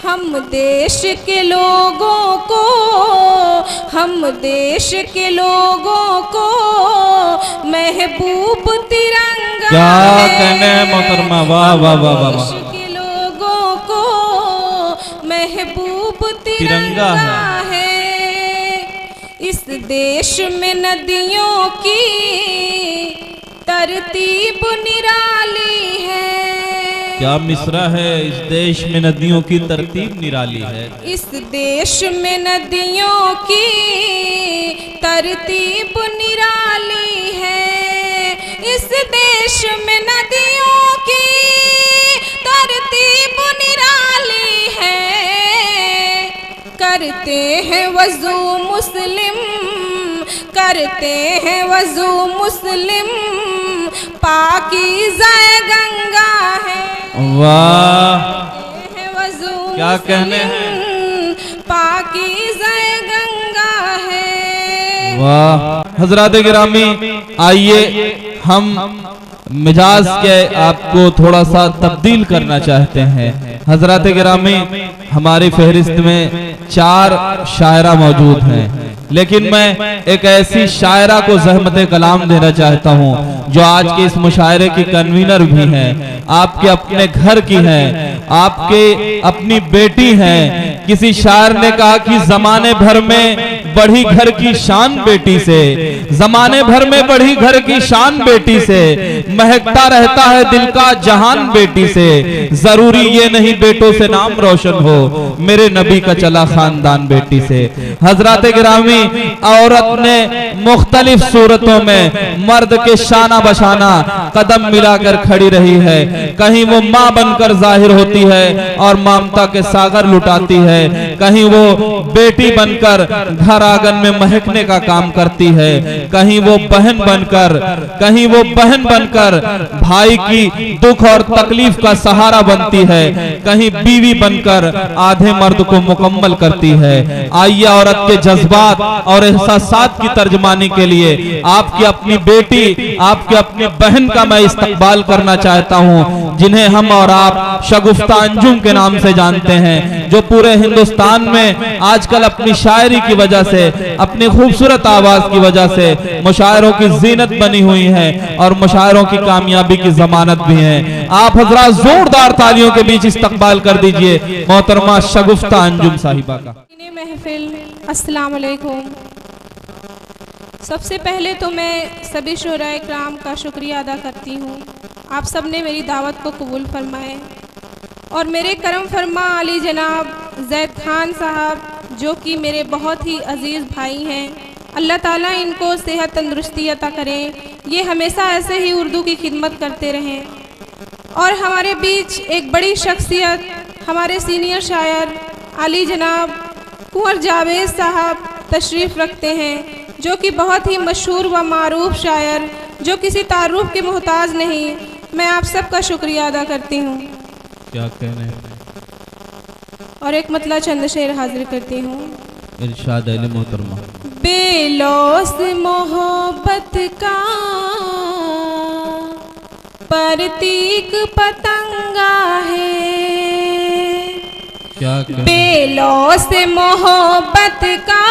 हम देश के लोगों को, हम देश के लोगों को महबूब तिरंगा क्या कहने मोहतरमा, वाह वाह वाह वाह। देश के लोगों को महबूब तिरंगा है। इस देश में नदियों की तरतीब निराली है। क्या मिसरा है, इस देश में नदियों की तरतीब निराली है। इस देश में नदियों की तरतीब निराली है। इस देश में नदियों की तरतीब निराली है। करते हैं वज़ू मुस्लिम, करते हैं वज़ू मुस्लिम, पाकीज़ा गंगा है। वाह वज़ू क्या कहने हैं, पाकीज़ा गंगा है। वाह। हजरात गिरामी, आइए हम मिजाज के आपको थोड़ा सा तब्दील करना चाहते हैं। हजरात गिरामी, हमारी फहरिस्त में 4 शायरा मौजूद हैं, लेकिन मैं एक ऐसी शायरा को ज़हमत कलाम देना चाहता हूँ जो आज के इस मुशायरे की कन्वीनर भी हैं, आपके अपने घर की हैं, आपके अपनी बेटी हैं। किसी शायर ने कहा कि जमाने भर में बढ़ी घर की शान बेटी से, जमाने भर में बढ़ी घर की शान बेटी से, महकता रहता है दिल का जहान बेटी से। जरूरी ये नहीं बेटों से नाम रोशन हो, मेरे नबी का चला खानदान बेटी से। हजरात गिरामी, औरत ने मुख्तलिफ सूरतों में मर्द के शाना बशाना कदम मिलाकर खड़ी रही है। कहीं वो माँ बनकर जाहिर होती है और ममता के सागर लुटाती है, कहीं वो बेटी बनकर घर आंगन में महकने का काम करती है, कहीं वो बहन बनकर, कहीं वो बहन बनकर भाई की दुख और तकलीफ का सहारा बनती है, कहीं बीवी बनकर आधे मर्द को मुकम्मल करती है। आइए औरत के जज्बात और एहसासात की तर्जमानी के लिए आपकी अपनी बेटी, आपकी अपनी बहन का मैं इस्तकबाल करना चाहता हूं, जिन्हें हम और आप शगुफ्ता अंजुम के नाम से जानते हैं, जो पूरे हिंदुस्तान में आजकल अपनी शायरी की वजह से, अपनी खूबसूरत आवाज की वजह से मुशायरों की जीनत बनी हुई है और मुशायरों की कामयाबी की जमानत भी है। आप हजरात जोरदार तालियों के बीच इस्तकबाल कर दीजिए मोहतरमा शगुफ्ता अंजुम साहिबा का। महफिल, अस्सलाम वालेकुम। सबसे पहले तो मैं सभी शुराए इकराम का शुक्रिया अदा करती हूँ। आप सब ने मेरी दावत को कबूल फरमाए और मेरे करम फरमा अली जनाब जैद खान साहब, जो कि मेरे बहुत ही अजीज़ भाई हैं, अल्लाह ताला इनको सेहत तंदुरुस्ती अता करें, ये हमेशा ऐसे ही उर्दू की खिदमत करते रहें। और हमारे बीच एक बड़ी शख्सियत, हमारे सीनियर शायर अली जनाब कुंवर जावेद साहब तशरीफ़ रखते हैं, जो कि बहुत ही मशहूर व मारूफ शायर, जो किसी तारुफ के मोहताज नहीं। मैं आप सबका शुक्रिया अदा करती हूँ। क्या कहने हैं? और एक मतला चंद शेर हाजिर करती हूँ। इरशाद अली मोहतरमा। बेलौस मोहब्बत का प्रतीक पतंगा है। क्या बेलौस मोहब्बत का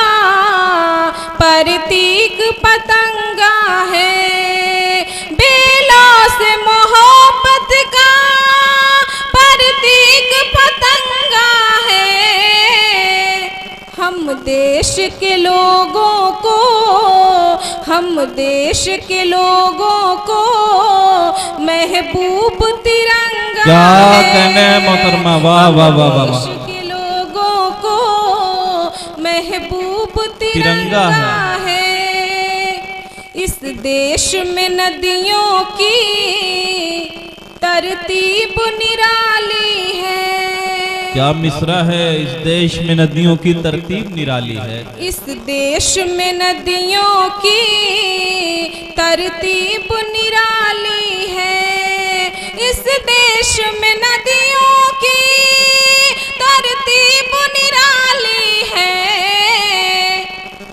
प्रतीक पतंगा है। बेलौस मोहब्बत का प्रतीक पतंगा है। हम देश के लोगों को, हम देश के लोगों को महबूब तिरंगा क्या कहने हैं मोहतरमा, वाह वाह वाह वाह। देश के लोगों को महबूब तिरंगा है। इस देश में नदियों की तरतीब निराली है। क्या मिसरा है, इस देश में नदियों की तरतीब निराली है। इस देश में नदियों की तरतीब निराली है। इस देश में नदियों की तरतीब निराली है।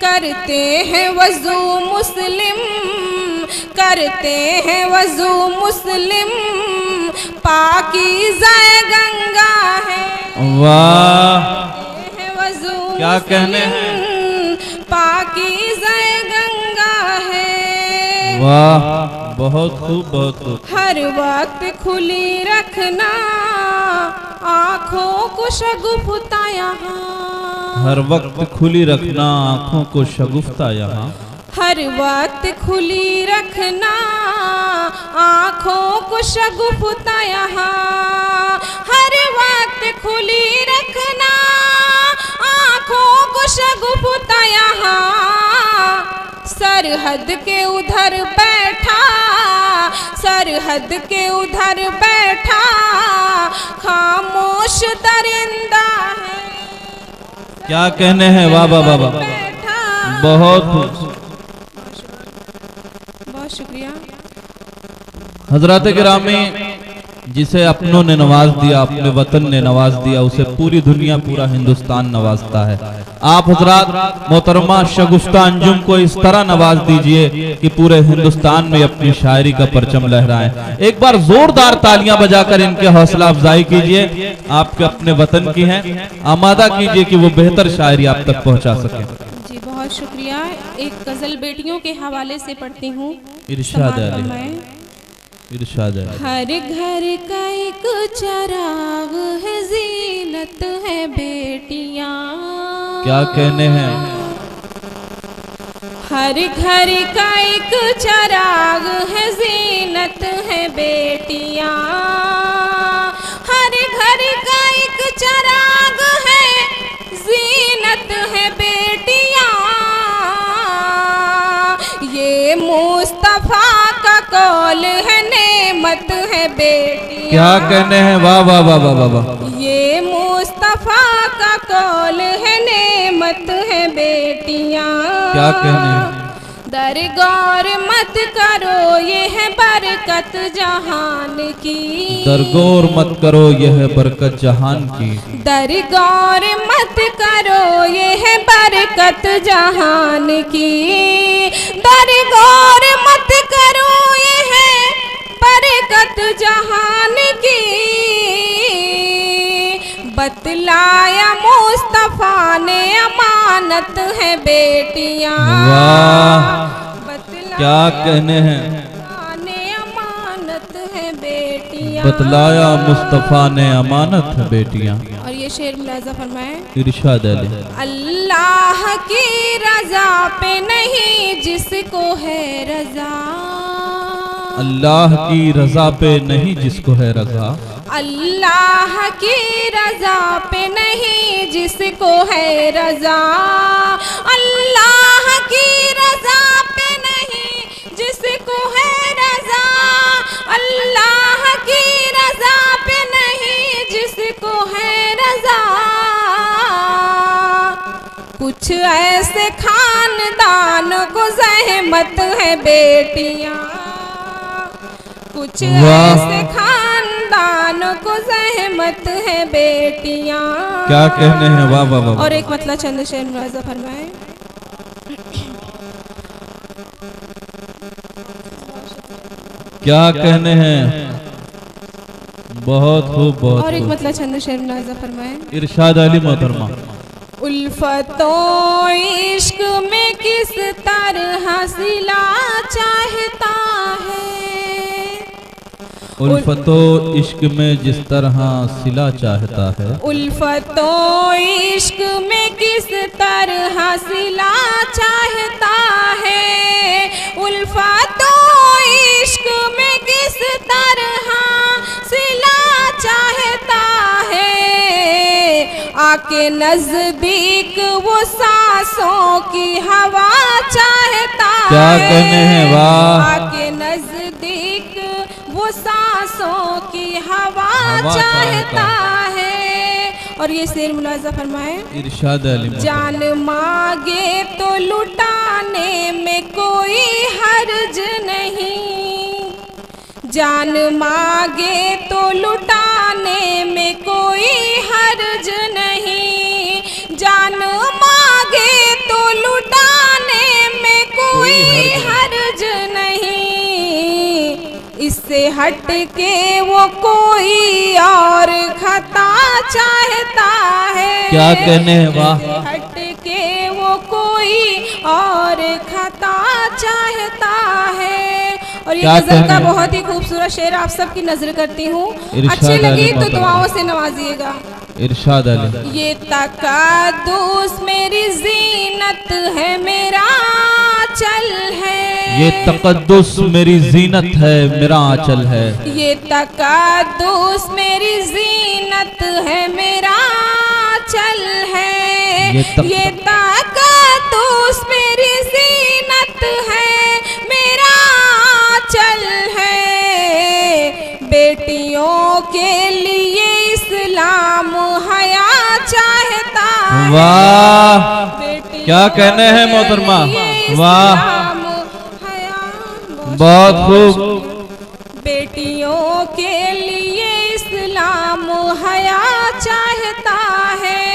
करते हैं वज़ू मुस्लिम, करते हैं वज़ू मुस्लिम, पाकीज़ा गंगा है। वाह, वज़ू क्या कहने हैं, पाकीज़ा गंगा है। वाह, बहुत खूब, बहुत खूब। हर वक्त खुली रखना आँखों को शगुफ्ता यहाँ, हर वक्त खुली रखना आँखों को शगुफ्ता यहाँ, हर वक्त खुली रखना आँखों को शगुफ्ता यहाँ, हर वक्त खुली रखना आँखों को शगुफ्ता यहाँ। सरहद के उधर बैठा, सरहद के उधर बैठा खामोश दरिंदा है। क्या कहने हैं, वाह वाह वाह वाह, बहुत बहुत शुक्रिया। हजरात गिरामी, जिसे अपनों ने नवाज दिया, अपने वतन ने नवाज दिया, उसे पूरी दुनिया, पूरा हिंदुस्तान नवाजता है। आप हजरात मोहतरमा शगुफ्ता अंजुम को इस तरह नवाज दीजिए कि पूरे हिंदुस्तान में अपनी शायरी का परचम लहराएं। एक बार जोरदार तालियां बजाकर इनके हौसला अफजाई कीजिए। आपके अपने वतन की हैं, आमादा कीजिए कि वो बेहतर शायरी आप तक पहुंचा सके। जी बहुत शुक्रिया। एक गजल बेटियों के हवाले से पढ़ती हूँ। इरशाद है, इरशाद है। हर घर का एक चराग है, जीनत है बेटियां। क्या कहने हैं, हर घर का एक चराग है, जीनत है बेटियां। हर घर का एक चराग है, जीनत है बेटियां। ये मुस्तफा का कौल है, नेमत है बेटियां। क्या कहने हैं, वाह वाह वाह वाह वाह, ये मुस्तफा का कौल है, नेमत है बेटियां। क्या कहने हैं, दरगौर मत करो ये है बरकत जहान की, दरगौर मत करो ये है बरकत जहान की। दरगौर मत करो ये है बरकत जहान की, दरगौर मत करो ये है बरकत जहान की। बतलाया मुस्तफा ने अमानत है बेटियां। वाह, क्या कहने हैं, ने अमानत है बेटियां। बतलाया मुस्तफा ने अमानत है बेटियां। और ये शेर मुलाजा फरमाए। इरशाद है। अल्लाह की रजा पे नहीं जिसको है रजा, अल्लाह की रजा पे नहीं जिसको है रजा, अल्लाह की रजा पे नहीं जिसको है रजा, अल्लाह की रजा पे नहीं जिसको है रजा, अल्लाह की रजा पे नहीं जिसको है रजा। कुछ ऐसे खानदान को ज़हमत है बेटियां, कुछ ऐसे खानदान को ज़हमत है बेटियां। क्या कहने हैं, वाह वाह वाह। और एक मतलब चंद शेर मुलाजा फरमाए। क्या कहने हैं, बहुत खूब, बहुत और एक खूब। मतलब चंद शेर मुलाजा फरमाए। इरशाद अली मोहतरमा। उल्फतों इश्क में किस तरह सिला चाहता है, उल्फतो इश्क में जिस तरह सिला चाहता है, उल्फतों इश्क में किस तरह सिला चाहता है, उल्फतों इश्क में किस तरह सिला चाहता है। आके नजदीक वो सांसों की हवा चाहता है। क्या कहने हैं, वाह। आके नजदीक वो सांसों की हवा चाहता है। और ये शेर मुलाजा फरमाए। इरशाद अली। जान मांगे तो लुटाने में कोई हर्ज नहीं, जान मांगे तो लुटाने में कोई हर्ज नहीं, जान मांगे तो लुटाने में कोई हर्ज नहीं। इससे हट के वो कोई और खता चाहता है। क्या कहने हैं, वाह। हट के वो कोई और खता चाहता है। और ये गजल का बहुत ही खूबसूरत शेर आप सबकी नजर करती हूँ, अच्छी लगी तो दुआओं से नवाजिएगा। इरशाद अली। ये तकद्दुस मेरी जीनत है, मेरा आंचल है। ये तकद्दुस मेरी जीनत है, मेरा आंचल है। ये तकद्दुस मेरी जीनत है, मेरा आंचल है। ये तकद्दुस मेरी जीनत है, मेरा आंचल है। बेटियों के लिए इस्लाम हया चाहता है। वाह, क्या कहने हैं मोहतरमा, वाह, बहुत खूब। बेटियों के लिए इस्लाम हया चाहता है।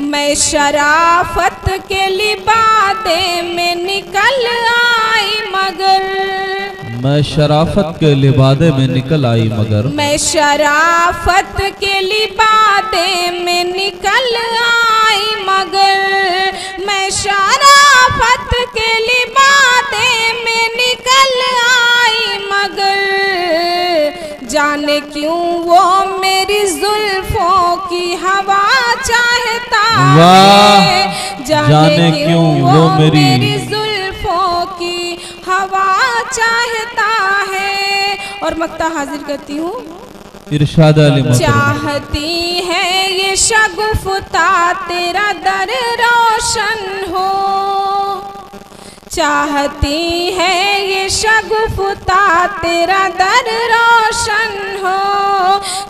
मैं शराफत के लिबादे में निकल आई मगर, मैं शराफत के लिबादे में निकल आई मगर, मैं शराफत के लिबादे में निकल आई मगर, मैं शराफत के लिबादे में निकल आई मगर, जाने क्यों वो मेरी जुल्फों की हवा चाहता है। जाने क्यों वो मेरी जुल्फों की हवा चाहता है। और मक्ता हाजिर करती हूँ। इरशाद अली। चाहती है ये शगुफ्ता तेरा दर रोशन हो, चाहती है ये शगुफ्ता तेरा दर रोशन हो,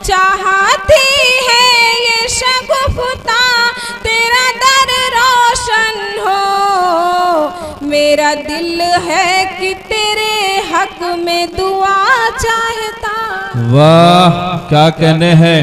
चाहती है ये शगुफ्ता तेरा दर रोशन हो। मेरा दिल है कि तेरे हक में दुआ चाहता। वाह, क्या कहने हैं।